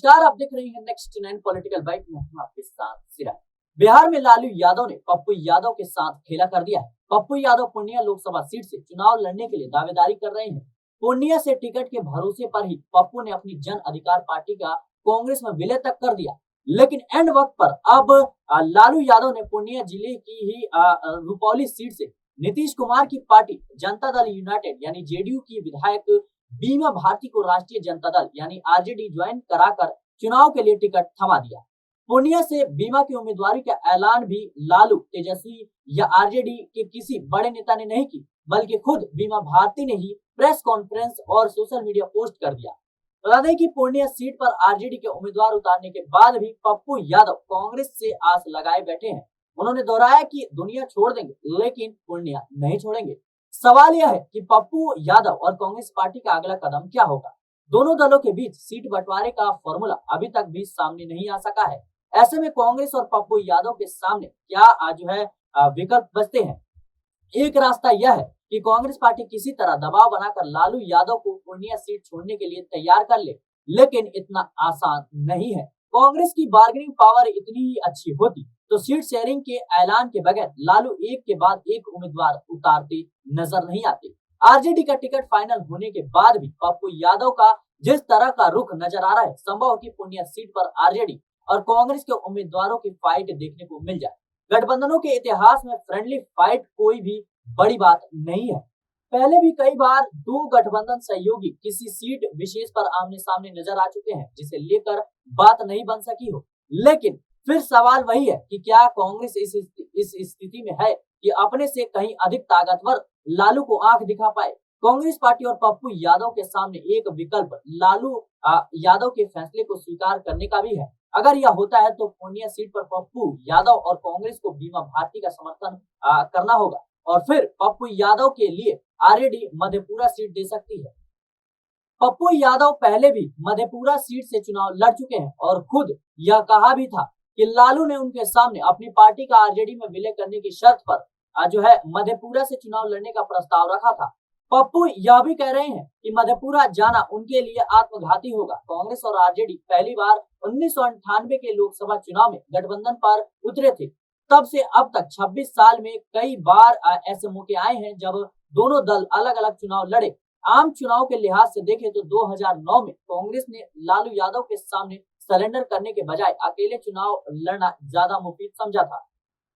नमस्कार, आप देख रहे हैं नेक्स्ट 9 पॉलिटिकल बाइट में हूं आपके साथ सिरा। बिहार में लालू यादव ने पप्पू यादव के साथ खेला कर दिया है। पप्पू यादव पूर्णिया लोकसभा सीट से चुनाव लड़ने के लिए दावेदारी कर रहे हैं। पूर्णिया से टिकट के भरोसे पर ही पप्पू ने अपनी जन अधिकार पार्टी का कांग्रेस में विलय तक कर दिया, लेकिन एंड वक्त पर अब लालू यादव ने पूर्णिया जिले की ही रुपौली सीट से नीतीश कुमार की पार्टी जनता दल यूनाइटेड यानी जेडीयू की विधायक बीमा भारती को राष्ट्रीय जनता दल यानी आरजेडी ज्वाइन कराकर चुनाव के लिए टिकट थमा दिया। पूर्णिया से बीमा की उम्मीदवारी का ऐलान भी लालू, तेजस्वी या आरजेडी के किसी बड़े नेता ने नहीं की, बल्कि खुद बीमा भारती ने ही प्रेस कॉन्फ्रेंस और सोशल मीडिया पोस्ट कर दिया। बता दें कि पूर्णिया सीट पर आरजेडी के उम्मीदवार उतारने के बाद भी पप्पू यादव कांग्रेस से आस लगाए बैठे हैं। उन्होंने दोहराया कि दुनिया छोड़ देंगे लेकिन पूर्णिया नहीं छोड़ेंगे। सवाल यह है कि पप्पू यादव और कांग्रेस पार्टी का अगला कदम क्या होगा। दोनों दलों के बीच सीट बंटवारे का फॉर्मूला अभी तक भी सामने नहीं आ सका है। ऐसे में कांग्रेस और पप्पू यादव के सामने क्या विकल्प बचते हैं। एक रास्ता यह है कि कांग्रेस पार्टी किसी तरह दबाव बनाकर लालू यादव को पूर्णिया सीट छोड़ने के लिए तैयार कर ले, लेकिन इतना आसान नहीं है। कांग्रेस की बार्गेनिंग पावर इतनी ही अच्छी होती तो सीट शेयरिंग के ऐलान के बगैर लालू एक के बाद एक उम्मीदवार उतारते नजर नहीं आते। आरजेडी का टिकट फाइनल होने के बाद भी पप्पू यादव का जिस तरह का रुख नजर आ रहा है, संभव है कि पूर्णिया सीट पर आरजेडी और कांग्रेस के उम्मीदवारों की फाइट देखने को मिल जाए। गठबंधनों के इतिहास में फ्रेंडली फाइट कोई भी बड़ी बात नहीं है। पहले भी कई बार दो गठबंधन सहयोगी किसी सीट विशेष पर आमने सामने नजर आ चुके हैं, जिसे लेकर बात नहीं बन सकी हो। लेकिन फिर सवाल वही है कि क्या कांग्रेस इस स्थिति में है कि अपने से कहीं अधिक ताकतवर लालू को आंख दिखा पाए। कांग्रेस पार्टी और पप्पू यादव के सामने एक विकल्प लालू यादव के फैसले को स्वीकार करने का भी है। अगर यह होता है तो पूर्णिया सीट पर पप्पू यादव और कांग्रेस को बीमा भारती का समर्थन करना होगा और फिर पप्पू यादव के लिए आरजेडी मधेपुरा सीट दे सकती है। पप्पू यादव पहले भी मधेपुरा सीट से चुनाव लड़ चुके हैं और खुद यह कहा भी था कि लालू ने उनके सामने अपनी पार्टी का आरजेडी में विलय करने की शर्त पर मधेपुरा से चुनाव लड़ने का प्रस्ताव रखा था। पप्पू यह भी कह रहे हैं कि मधेपुरा जाना उनके लिए आत्मघाती होगा। कांग्रेस और आरजेडी पहली बार 1998 के लोकसभा चुनाव में गठबंधन पर उतरे थे। तब से अब तक 26 साल में कई बार ऐसे मौके आए हैं जब दोनों दल अलग अलग चुनाव लड़े। आम चुनाव के लिहाज से देखें तो 2009 में कांग्रेस ने लालू यादव के सामने सरेंडर करने के बजाय अकेले चुनाव लड़ना ज्यादा मुफीद समझा था।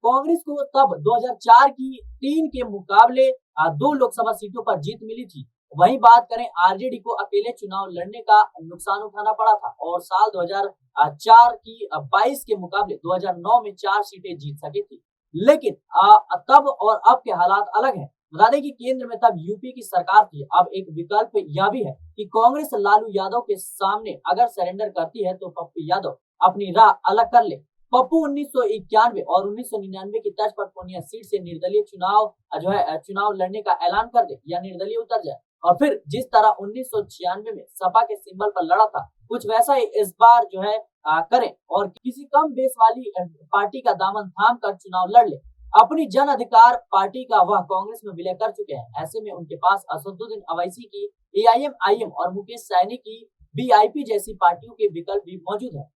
कांग्रेस को तब 2004 की 3 के मुकाबले 2 लोकसभा सीटों पर जीत मिली थी। वहीं बात करें आरजेडी को अकेले चुनाव लड़ने का नुकसान उठाना पड़ा था और साल 2004 की 22 के मुकाबले 2009 में 4 सीटें जीत सकी थी। लेकिन तब और अब के हालात अलग हैं। बता दें कि केंद्र में तब यूपी की सरकार थी। अब एक विकल्प यह भी है कि कांग्रेस लालू यादव के सामने अगर सरेंडर करती है तो पप्पू यादव अपनी राह अलग कर ले। पप्पू 1991 और 1999 की तर्ज पर पूर्णिया सीट से निर्दलीय चुनाव लड़ने का ऐलान कर दे या निर्दलीय उतर जाए और फिर जिस तरह 1996 में सपा के सिंबल पर लड़ा था, कुछ वैसा ही इस बार करें और किसी कम बेस वाली पार्टी का दामन थाम कर चुनाव लड़ ले। अपनी जन अधिकार पार्टी का वह कांग्रेस में विलय कर चुके हैं। ऐसे में उनके पास असदुद्दीन अवैसी की एआईएम और मुकेश सैनी की बीआईपी जैसी पार्टियों के विकल्प भी मौजूद है।